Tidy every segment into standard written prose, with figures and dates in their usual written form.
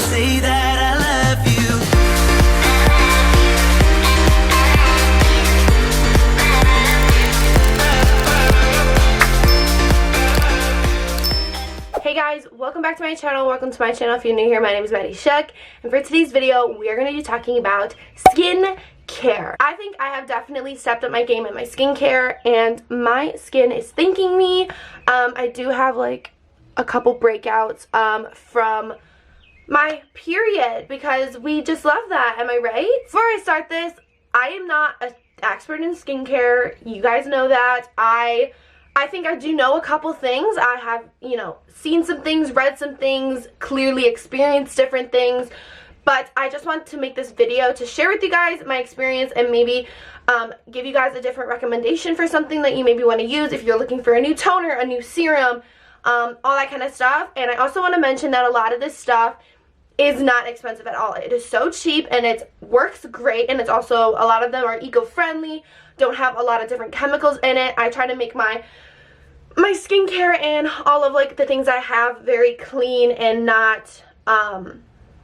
say that I love you. Hey guys, welcome back to my channel. Welcome to my channel if you're new here. My name is Maddiiieshook, and for today's video we are going to be talking about skin care. I think I have definitely stepped up my game in my skincare, and my skin is thanking me. I do have like a couple breakouts from my period, because we just love that, am I right? Before I start this, I am not an expert in skincare. You guys know that. I think I do know a couple things. I have, you know, seen some things, read some things, clearly experienced different things. But I just want to make this video to share with you guys my experience and maybe give you guys a different recommendation for something that you maybe want to use if you're looking for a new toner, a new serum, all that kind of stuff. And I also want to mention that a lot of this stuff is not expensive at all. It is so cheap and it works great, and it's also, a lot of them are eco-friendly, don't have a lot of different chemicals in it. I try to make my skincare and all of like the things I have very clean and not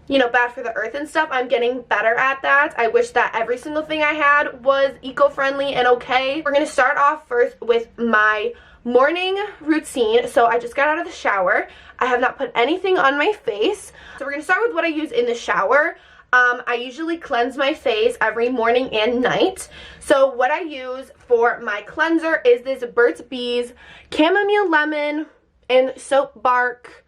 you know, bad for the earth and stuff. I'm getting better at that. I wish that every single thing I had was eco-friendly and okay. We're gonna start off first with my morning routine. So I just got out of the shower. I have not put anything on my face. So we're gonna start with what I use in the shower. I usually cleanse my face every morning and night. So what I use for my cleanser is this Burt's Bees Chamomile Lemon and Soap Bark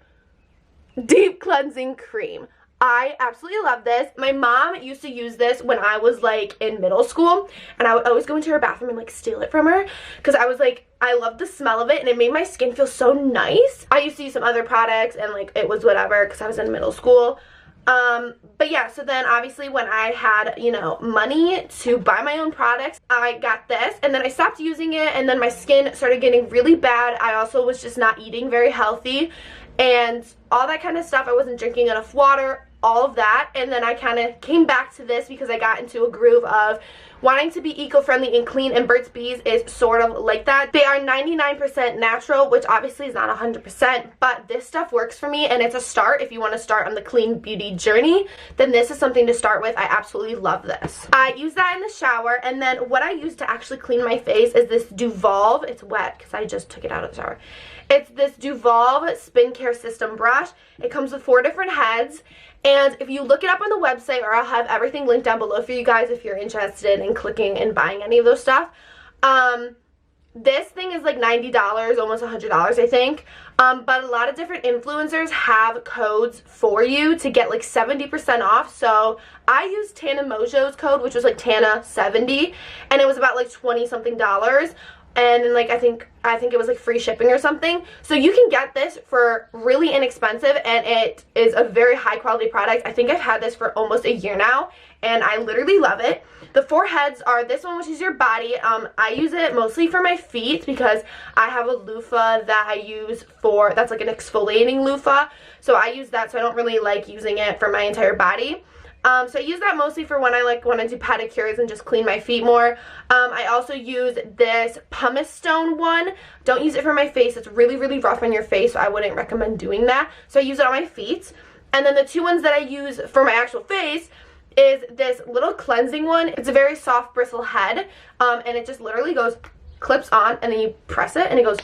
Deep Cleansing Cream. I absolutely love this. My mom used to use this when I was like in middle school, and I would always go into her bathroom and like steal it from her, because I was like, I loved the smell of it and it made my skin feel so nice. I used to use some other products and like it was whatever because I was in middle school. But yeah, so then obviously when I had, you know, money to buy my own products, I got this, and then I stopped using it, and then my skin started getting really bad. I also was just not eating very healthy and all that kind of stuff. I wasn't drinking enough water, all of that, and then I kind of came back to this because I got into a groove of wanting to be eco-friendly and clean, and Burt's Bees is sort of like that. They are 99% natural, which obviously is not 100%, but this stuff works for me, and it's a start. If you want to start on the clean beauty journey, then this is something to start with. I absolutely love this. I use that in the shower, and then what I use to actually clean my face is this Duvolve. It's wet because I just took it out of the shower. It's this Duvolve Spin Care System brush. It comes with 4 different heads, and if you look it up on the website, or I'll have everything linked down below for you guys if you're interested in clicking and buying any of those stuff. This thing is like $90, almost $100 I think, but a lot of different influencers have codes for you to get like 70% off. So I used Tana Mojo's code, which was like Tana70, and it was about like 20 something dollars. And then like I think it was like free shipping or something. So you can get this for really inexpensive, and it is a very high quality product. I think I've had this for almost a year now, and I literally love it. The 4 heads are this one, which is your body. I use it mostly for my feet because I have a loofah that I use for, that's like an exfoliating loofah. So I use that, so I don't really like using it for my entire body. So I use that mostly for when I like want to do pedicures and just clean my feet more. I also use this pumice stone one. Don't use it for my face. It's really, really rough on your face, so I wouldn't recommend doing that. So I use it on my feet. And then the 2 ones that I use for my actual face is this little cleansing one. It's a very soft bristle head, and it just literally goes, clips on, and then you press it, and it goes,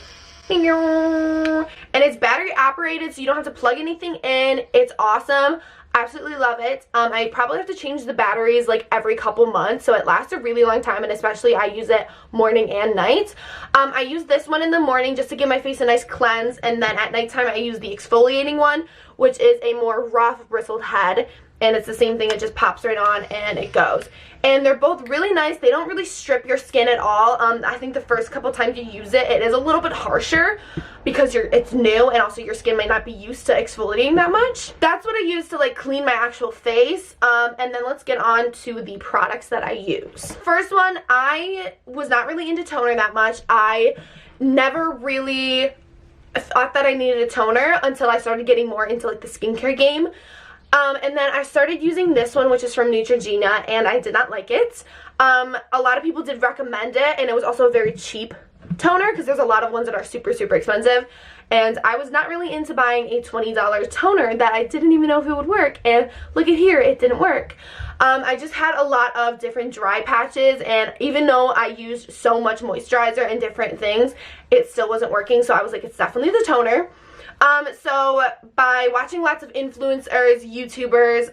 and it's battery operated, so you don't have to plug anything in. It's awesome. Absolutely love it. I probably have to change the batteries like every couple months, so it lasts a really long time, and especially I use it morning and night. I use this one in the morning just to give my face a nice cleanse, and then at nighttime I use the exfoliating one, which is a more rough bristled head, and it's the same thing. It just pops right on and it goes. And they're both really nice. They don't really strip your skin at all. I think the first couple times you use it, it is a little bit harsher because it's new, and also your skin might not be used to exfoliating that much. That's what I use to like clean my actual face. And then let's get on to the products that I use. First one, I was not really into toner that much. I never really thought that I needed a toner until I started getting more into like the skincare game. And then I started using this one, which is from Neutrogena, and I did not like it. A lot of people did recommend it, and it was also a very cheap toner because there's a lot of ones that are super, super expensive. and I was not really into buying a $20 toner that I didn't even know if it would work, and look at here, it didn't work. I just had a lot of different dry patches, and even though I used so much moisturizer and different things, it still wasn't working, so I was like, it's definitely the toner. So by watching lots of influencers, YouTubers,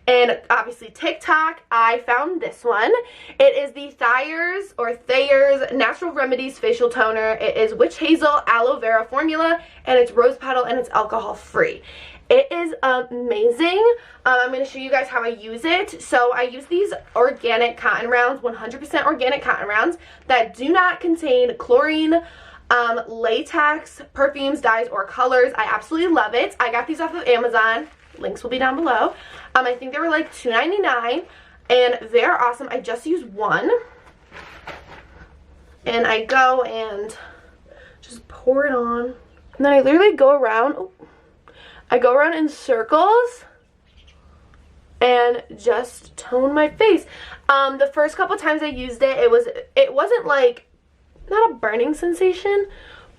and obviously TikTok, I found this one. It is the Thayer's Natural Remedies Facial Toner. It is witch hazel aloe vera formula, and it's rose petal, and it's alcohol free. It is amazing. I'm going to show you guys how I use it. So I use these organic cotton rounds, 100% organic cotton rounds that do not contain chlorine, latex, perfumes, dyes, or colors. I absolutely love it. I got these off of Amazon. Links will be down below. I think they were like $2.99, and they're awesome. I just use one, and I go and just pour it on, and then I literally go around. Oh, I go around in circles and just tone my face. The first couple times I used it, it wasn't like, not a burning sensation,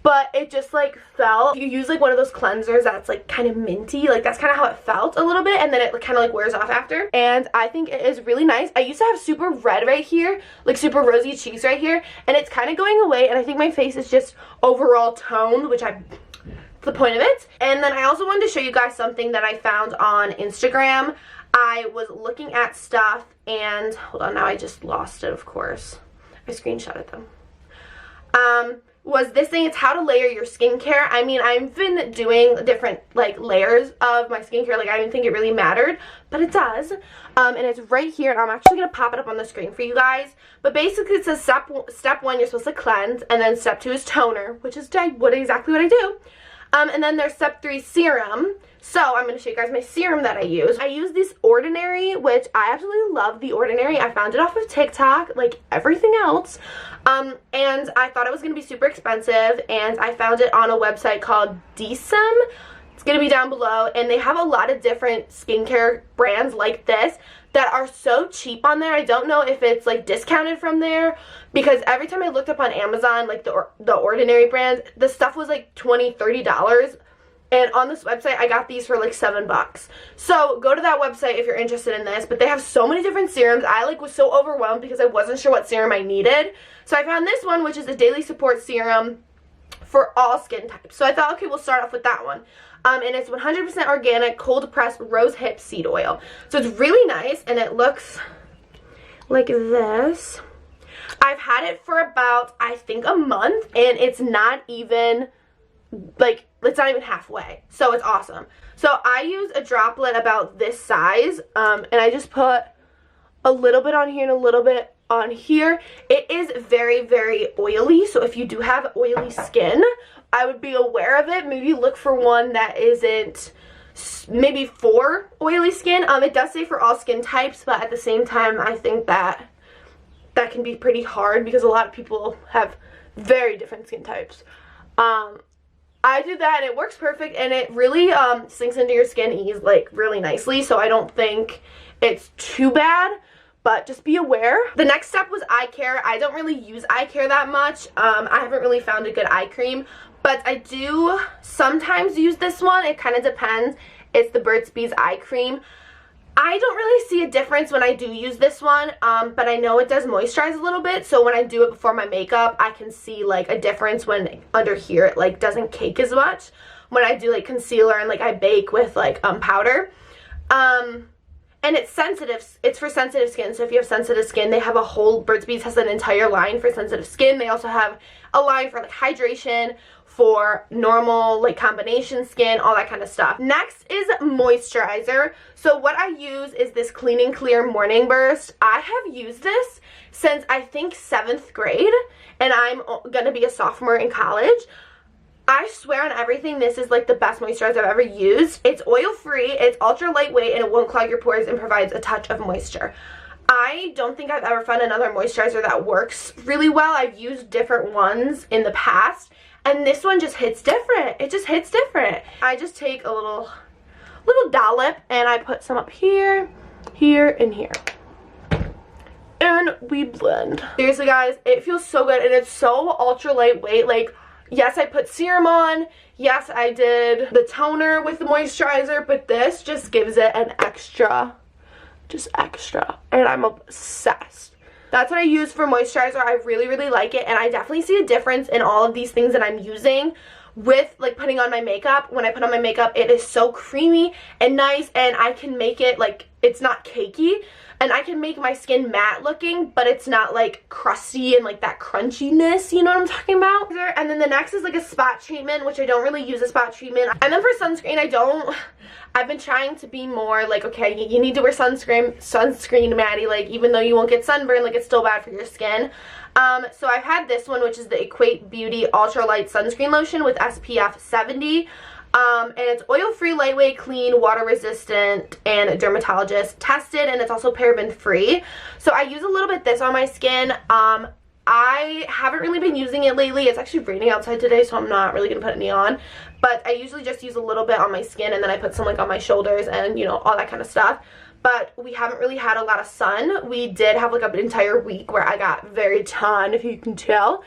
but it just like felt, you use like one of those cleansers that's like kind of minty, like that's kind of how it felt a little bit, and then it kind of like wears off after, and I think it is really nice. I used to have super red right here, like super rosy cheeks right here, and it's kind of going away, and I think my face is just overall toned, which the point of it. And then I also wanted to show you guys something that I found on Instagram. I was looking at stuff, and hold on, now I just lost it, of course. I screenshotted them. Was this thing, it's how to layer your skincare. I mean, I've been doing different like layers of my skincare, like I didn't think it really mattered, but it does. And it's right here, and I'm actually gonna pop it up on the screen for you guys. But basically it says step one, you're supposed to cleanse, and then step 2 is toner, which is exactly what I do. And then there's step 3, serum. So I'm going to show you guys my serum that I use. I use this Ordinary, which I absolutely love the Ordinary. I found it off of TikTok, like everything else. And I thought it was going to be super expensive, and I found it on a website called Vsco. It's going to be down below, and they have a lot of different skincare brands like this that are so cheap on there. I don't know if it's like discounted from there, because every time I looked up on Amazon, like the Ordinary brand, the stuff was like $20, $30. And on this website, I got these for like $7. So go to that website if you're interested in this. But they have so many different serums. I like was so overwhelmed because I wasn't sure what serum I needed. So I found this one, which is a daily support serum for all skin types. So I thought, okay, we'll start off with that one. And it's 100% organic, cold pressed rose hip seed oil. So it's really nice, and it looks like this. I've had it for about, I think, a month, and it's not even like, it's not even halfway, so it's awesome. So I use a droplet about this size, and I just put a little bit on here and a little bit on here. It is very, very oily, so if you do have oily skin, I would be aware of it. Maybe look for one that isn't, maybe for oily skin. It does say for all skin types, but at the same time, I think that can be pretty hard because a lot of people have very different skin types. I do that, and it works perfect, and it really sinks into your skin like really nicely, so I don't think it's too bad, but just be aware. The next step was eye care. I don't really use eye care that much. I haven't really found a good eye cream, but I do sometimes use this one. It kind of depends. It's the Burt's Bees eye cream. I don't really see a difference when I do use this one, but I know it does moisturize a little bit, so when I do it before my makeup, I can see like a difference when under here it like doesn't cake as much when I do like concealer and like I bake with like powder. And it's sensitive. It's for sensitive skin, so if you have sensitive skin, they have a whole, Burt's Bees has an entire line for sensitive skin. They also have a line for like hydration, for normal like combination skin, all that kind of stuff. Next is moisturizer. So what I use is this Clean and Clear Morning Burst. I have used this since I think 7th grade, and I'm gonna be a sophomore in college. I swear on everything, this is like the best moisturizer I've ever used. It's oil free, it's ultra lightweight, and it won't clog your pores and provides a touch of moisture. I don't think I've ever found another moisturizer that works really well. I've used different ones in the past, and this one just hits different. It just hits different. I just take a little dollop, and I put some up here, here, and here. And we blend. Seriously, guys, it feels so good, and it's so ultra lightweight. Like, Yes, I put serum on. Yes, I did the toner with the moisturizer, but this just gives it an extra, just extra, and I'm obsessed. That's what I use for moisturizer. I really, really like it, and I definitely see a difference in all of these things that I'm using with like putting on my makeup. When I put on my makeup, it is so creamy and nice, and I can make it like, it's not cakey, and I can make my skin matte looking, but it's not like crusty and like that crunchiness, you know what I'm talking about? And then the next is like a spot treatment, which I don't really use a spot treatment. And then for sunscreen, I've been trying to be more like, okay, you need to wear sunscreen, Maddie, like even though you won't get sunburn, like it's still bad for your skin. So I've had this one, which is the Equate Beauty Ultra Light Sunscreen Lotion with SPF 70. And it's oil-free, lightweight, clean, water-resistant, and dermatologist tested, and it's also paraben-free. So I use a little bit this on my skin. I haven't really been using it lately. It's actually raining outside today, so I'm not really going to put any on. But I usually just use a little bit on my skin, and then I put some like on my shoulders and, you know, all that kind of stuff. But we haven't really had a lot of sun. We did have like an entire week where I got very tan, if you can tell.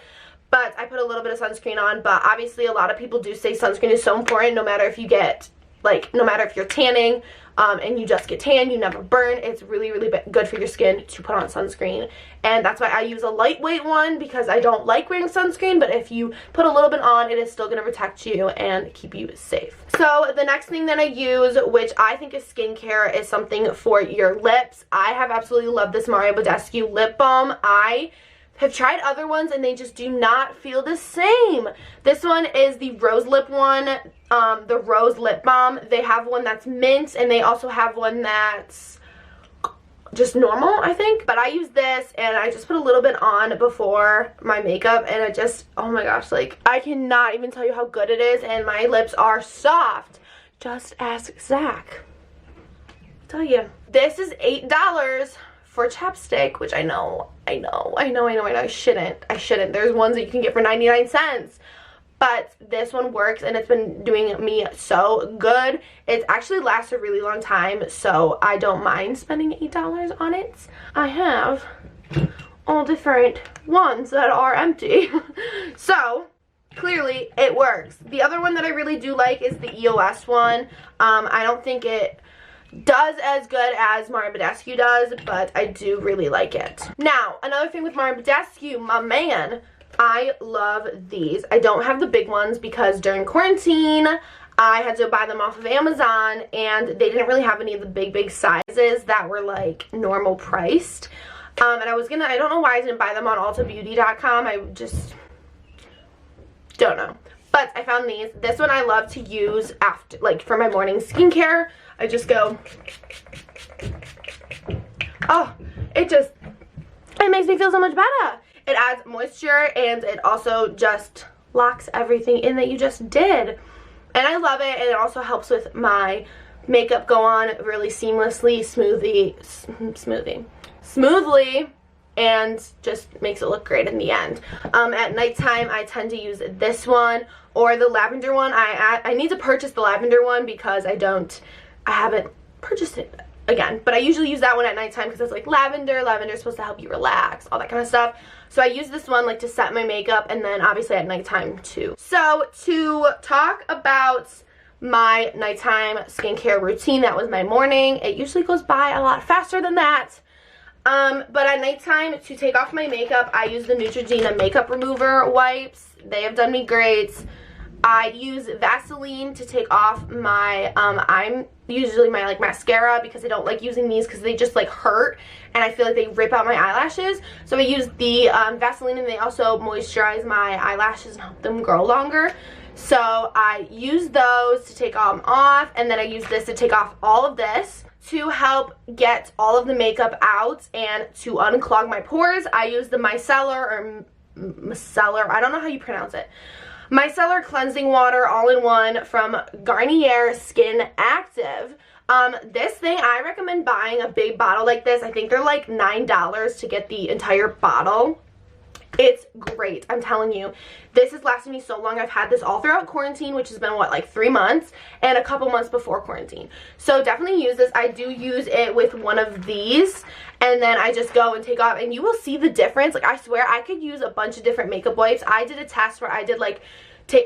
But I put a little bit of sunscreen on, but obviously a lot of people do say sunscreen is so important, no matter if you get, like, no matter if you're tanning and you just get tan, you never burn. It's really, really good for your skin to put on sunscreen. And that's why I use a lightweight one, because I don't like wearing sunscreen, but if you put a little bit on, it is still going to protect you and keep you safe. So the next thing that I use, which I think is skincare, is something for your lips. I have absolutely loved this Mario Badescu lip balm. I have tried other ones and they just do not feel the same. This one is the rose lip one, the rose lip balm. They have one that's mint, and they also have one that's just normal, I think. But I use this, and I just put a little bit on before my makeup, and it just, oh my gosh, like I cannot even tell you how good it is, and my lips are soft. Just ask Zach. I'll tell you. This is $8 for chapstick, which I know, I shouldn't. There's ones that you can get for 99 cents. But this one works, and it's been doing me so good. It actually lasts a really long time, so I don't mind spending $8 on it. I have all different ones that are empty. So clearly it works. The other one that I really do like is the EOS one. I don't think it does as good as Mario Badescu does, but I do really like it. Now, another thing with Mario Badescu, my man, I love these. I don't have the big ones because during quarantine, I had to buy them off of Amazon, and they didn't really have any of the big sizes that were like normal priced. And I don't know why I didn't buy them on ultabeauty.com. I just don't know. But I found these. This one I love to use after, like, for my morning skincare. I just go, oh, it makes me feel so much better. It adds moisture, and it also just locks everything in that you just did. And I love it, and it also helps with my makeup go on really seamlessly, smoothly, and just makes it look great in the end. At nighttime, I tend to use this one or the lavender one. I need to purchase the lavender one because I haven't purchased it again, but I usually use that one at nighttime because it's like lavender is supposed to help you relax, all that kind of stuff. So I use this one like to set my makeup, and then obviously at nighttime too. So to talk about my nighttime skincare routine, that was my morning. It usually goes by a lot faster than that. But at nighttime, to take off my makeup, I use the Neutrogena makeup remover wipes. They have done me great. I use Vaseline to take off my, I'm usually my like mascara, because I don't like using these because they just like hurt, and I feel like they rip out my eyelashes. So I use the Vaseline, and they also moisturize my eyelashes and help them grow longer. So I use those to take them off, and then I use this to take off all of this to help get all of the makeup out and to unclog my pores. I use the micellar I don't know how you pronounce it. Micellar cleansing water all-in-one from Garnier Skin Active. This thing, I recommend buying a big bottle like this. I think they're like $9 to get the entire bottle. It's great, I'm telling you. This has lasted me so long. I've had this all throughout quarantine, which has been, what, like 3 months, and a couple months before quarantine. So definitely use this. I do use it with one of these, and then I just go and take off, and you will see the difference. Like, I swear I could use a bunch of different makeup wipes. I did a test where I did like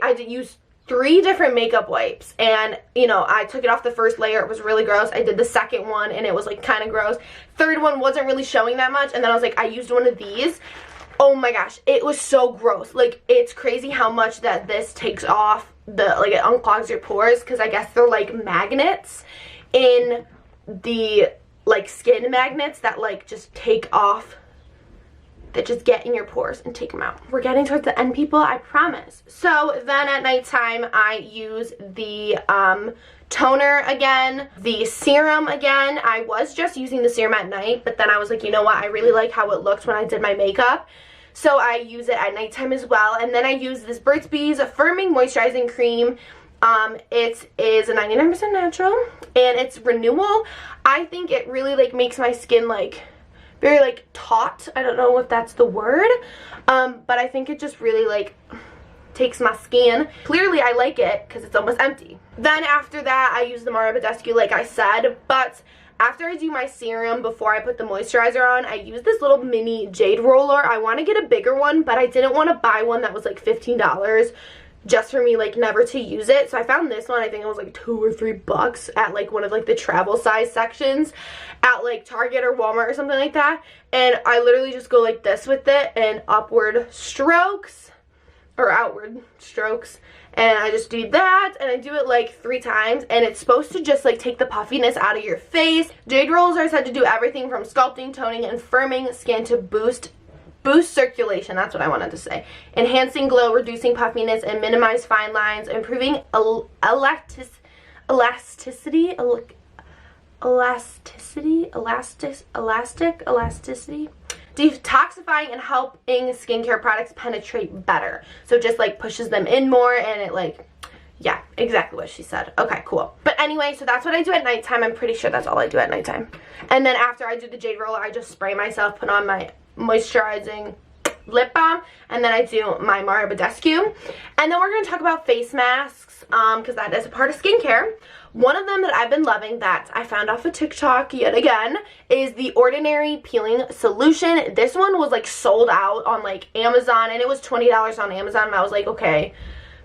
I did use 3 different makeup wipes, and you know, I took it off the first layer. It was really gross. I did the second one and it was like kind of gross. Third one wasn't really showing that much, and then I was like, I used one of these. Oh my gosh, it was so gross. Like, it's crazy how much that this takes off like, it unclogs your pores, because I guess they're like magnets in the like skin magnets that like just take off, that just get in your pores and take them out. We're getting towards the end, people, I promise. So then at nighttime, I use the toner again, the serum again. I was just using the serum at night, but then I was like, you know what, I really like how it looked when I did my makeup, so I use it at nighttime as well. And then I use this Burt's Bees Firming Moisturizing Cream. It is a 99% natural, and it's renewal. I think it really like makes my skin like very like taut. I don't know if that's the word, but I think it just really like takes my skin. Clearly I like it because it's almost empty. Then after that, I use the maddiiieshook like I said, but after I do my serum, before I put the moisturizer on, I use this little mini jade roller. I want to get a bigger one, but I didn't want to buy one that was like $15 just for me like never to use it. So I found this one. I think it was like $2 or $3 at like one of like the travel size sections at like Target or Walmart or something like that. And I literally just go like this with it, and upward strokes or outward strokes, and I just do that, and I do it like 3 times, and it's supposed to just like take the puffiness out of your face. Jade rolls are said to do everything from sculpting, toning, and firming skin to boost circulation, that's what I wanted to say, enhancing glow, reducing puffiness, and minimize fine lines, improving elasticity, detoxifying, and helping skincare products penetrate better. So it just like pushes them in more, and it like, yeah, exactly what she said. Okay, cool. But anyway, so that's what I do at nighttime. I'm pretty sure that's all I do at nighttime. And then after I do the jade roller, I just spray myself, put on my moisturizing lip balm, and then I do my maddiiieshook. And then we're going to talk about face masks, because that is a part of skincare. One of them that I've been loving that I found off of TikTok yet again is the Ordinary Peeling Solution. This one was like sold out on like Amazon, and it was $20 on Amazon, and I was like, okay,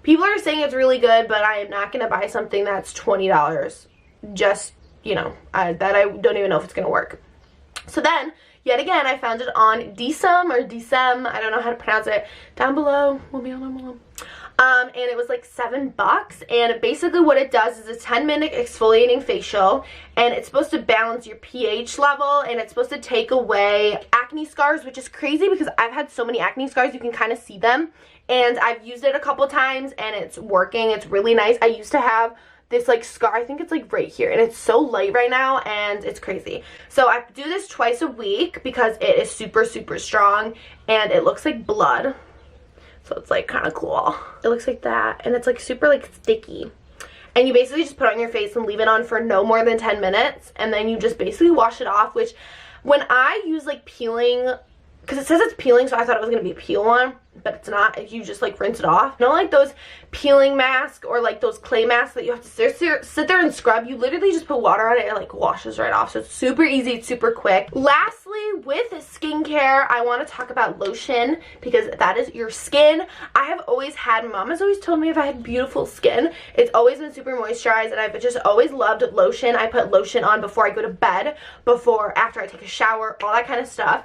people are saying it's really good, but I am not going to buy something that's $20 just, you know, that I don't even know if it's going to work. So then, yet again, I found it on Dsum or Dsem, I don't know how to pronounce it, down below, will be on down below. And it was like $7, and basically what it does is a 10-minute exfoliating facial, and it's supposed to balance your pH level, and it's supposed to take away acne scars, which is crazy because I've had so many acne scars, you can kind of see them, and I've used it a couple times, and it's working. It's really nice. I used to have this like scar, I think it's like right here, and it's so light right now, and it's crazy. So I do this twice a week because it is super strong, and it looks like blood. So it's like kind of cool. It looks like that, and it's like super like sticky. And you basically just put it on your face and leave it on for no more than 10 minutes, and then you just basically wash it off, which when I use like peeling, because it says it's peeling, so I thought it was going to be peel on, but it's not. You just like rinse it off. You know, like those peeling masks or like those clay masks that you have to sit there and scrub, you literally just put water on it and it like washes right off. So it's super easy, it's super quick. Lastly, with skincare, I want to talk about lotion, because that is your skin. I have always had, mom has always told me if I had beautiful skin. It's always been super moisturized, and I've just always loved lotion. I put lotion on before I go to bed, after I take a shower, all that kind of stuff.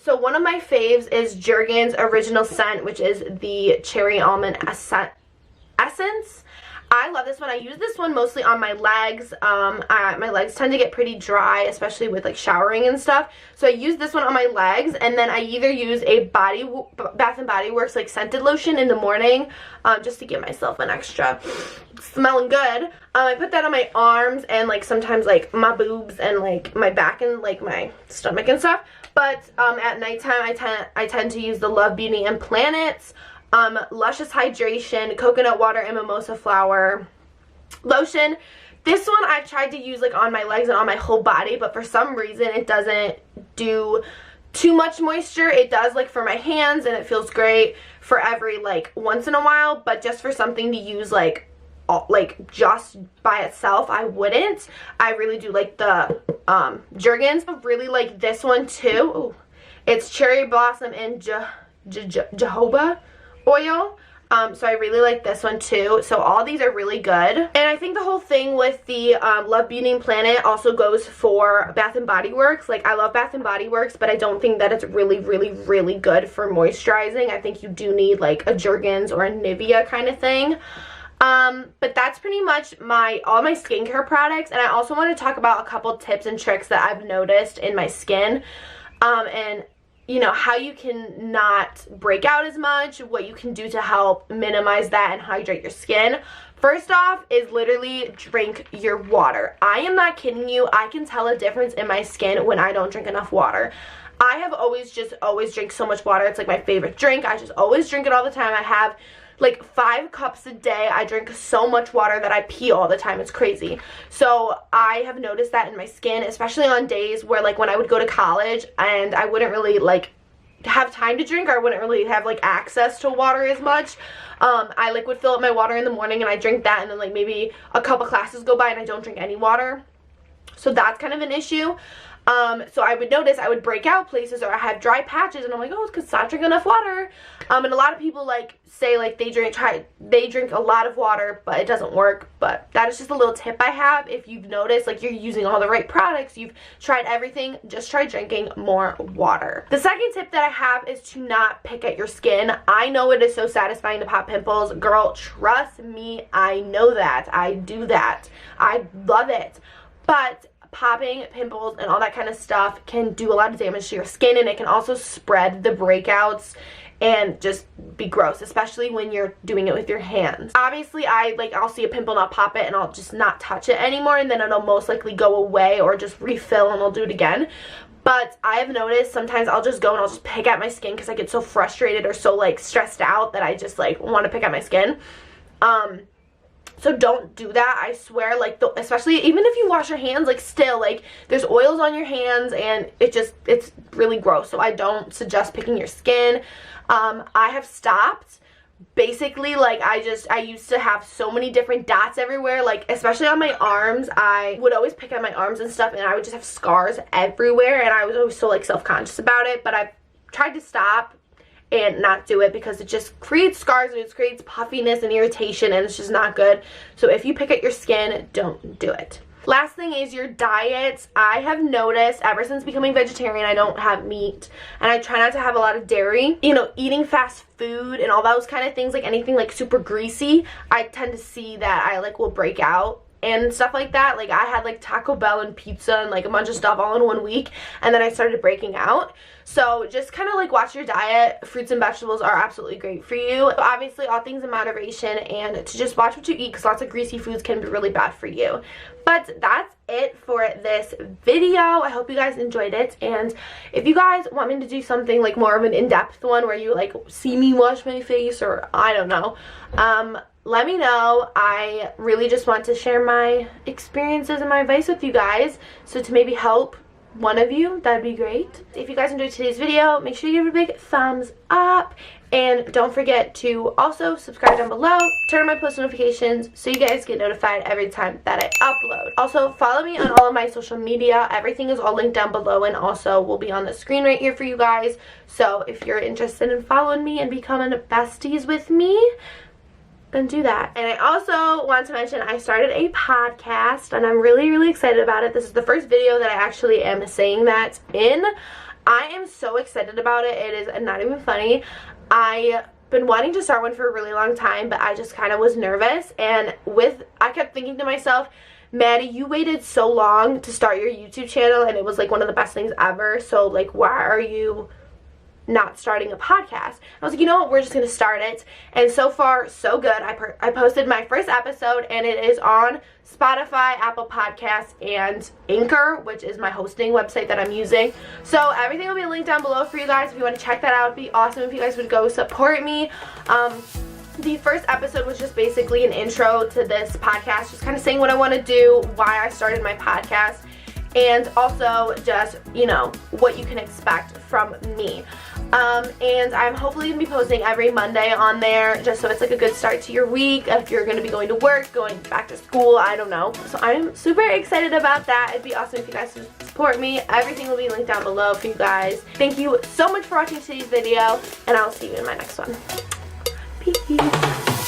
So one of my faves is Jergens Original Scent, which is the Cherry Almond Essence. I love this one. I use this one mostly on my legs. My legs tend to get pretty dry, especially with like showering and stuff. So I use this one on my legs, and then I either use a Bath & Body Works like scented lotion in the morning, just to give myself an extra smelling good. I put that on my arms and like sometimes like my boobs and like my back and like my stomach and stuff. But at nighttime, I tend to use the Love Beauty and Planets Luscious Hydration Coconut Water and Mimosa Flower lotion. This one I've tried to use like on my legs and on my whole body, but for some reason it doesn't do too much moisture. It does like for my hands, and it feels great for every like once in a while, but just for something to use like just by itself, I wouldn't. I really do like the Jergens. I really like this one too. Ooh. It's Cherry Blossom and Jojoba oil. So I really like this one too. So all these are really good. And I think the whole thing with the Love Beauty and Planet also goes for Bath and Body Works. Like, I love Bath and Body Works, but I don't think that it's really, really, really good for moisturizing. I think you do need like a Jergens or a Nivea kind of thing. But that's pretty much all my skincare products. And I also want to talk about a couple tips and tricks that I've noticed in my skin. And you know, how you can not break out as much, what you can do to help minimize that and hydrate your skin. First off is literally drink your water. I am not kidding you. I can tell a difference in my skin when I don't drink enough water. I have always drank so much water. It's like my favorite drink. I just always drink it all the time. I have like 5 cups a day. I drink so much water that I pee all the time. It's crazy. So I have noticed that in my skin, especially on days where like when I would go to college and I wouldn't really like have time to drink, or I wouldn't really have like access to water as much. I like would fill up my water in the morning and I drink that, and then like maybe a couple classes go by and I don't drink any water. So that's kind of an issue. So I would notice I would break out places, or I have dry patches, and I'm like, oh, it's because I not drink enough water. And a lot of people like say like they drink a lot of water, but it doesn't work. But that is just a little tip I have. If you've noticed like you're using all the right products, you've tried everything, just try drinking more water. The second tip that I have is to not pick at your skin. I know it is so satisfying to pop pimples. Girl, trust me, I know that. I do that. I love it. But popping pimples and all that kind of stuff can do a lot of damage to your skin, and it can also spread the breakouts and just be gross, especially when you're doing it with your hands. Obviously, I'll see a pimple and I'll pop it and I'll just not touch it anymore, and then it'll most likely go away or just refill and I'll do it again. But I have noticed sometimes I'll just go and I'll just pick at my skin because I get so frustrated or so like stressed out that I just like want to pick at my skin. So don't do that. I swear, like, especially even if you wash your hands, like, still, like, there's oils on your hands, and it's really gross. So I don't suggest picking your skin. I have stopped. Basically, like, I used to have so many different dots everywhere, like, especially on my arms. I would always pick at my arms and stuff, and I would just have scars everywhere, and I was always so, like, self-conscious about it. But I've tried to stop and not do it because it just creates scars and it creates puffiness and irritation, and it's just not good. So if you pick at your skin, don't do it. Last thing is your diet. I have noticed ever since becoming vegetarian, I don't have meat, and I try not to have a lot of dairy. You know, eating fast food and all those kind of things, like anything like super greasy, I tend to see that I like will break out and stuff like that. Like, I had like Taco Bell and pizza and like a bunch of stuff all in 1 week, and then I started breaking out. So just kind of like watch your diet. Fruits and vegetables are absolutely great for you. So obviously all things in moderation, and to just watch what you eat because lots of greasy foods can be really bad for you. But that's it for this video. I hope you guys enjoyed it, and if you guys want me to do something like more of an in-depth one where you like see me wash my face, or I don't know, let me know. I really just want to share my experiences and my advice with you guys, so to maybe help one of you, that'd be great. If you guys enjoyed today's video, make sure you give it a big thumbs up, and don't forget to also subscribe down below, turn on my post notifications so you guys get notified every time that I upload. Also, follow me on all of my social media. Everything is all linked down below, and also will be on the screen right here for you guys. So if you're interested in following me and becoming besties with me, then do that. And I also want to mention I started a podcast, and I'm really, really excited about it. This is the first video that I actually am saying that in. I am so excited about it. It is not even funny. I've been wanting to start one for a really long time, but I just kind of was nervous, and I kept thinking to myself, Maddie, you waited so long to start your YouTube channel, and it was like one of the best things ever, so like why are you not starting a podcast? I was like, you know what, we're just gonna start it. And so far so good. I posted my first episode, and it is on Spotify, Apple Podcasts, and Anchor, which is my hosting website that I'm using. So everything will be linked down below for you guys. If you want to check that out, it'd be awesome if you guys would go support me. The first episode was just basically an intro to this podcast, just kind of saying what I want to do, why I started my podcast, and also just, you know, what you can expect from me. And I'm hopefully going to be posting every Monday on there, just so it's like a good start to your week if you're going to be going to work, going back to school, I don't know. So I'm super excited about that. It'd be awesome if you guys would support me. Everything will be linked down below for you guys. Thank you so much for watching today's video, and I'll see you in my next one. Peace. Peace.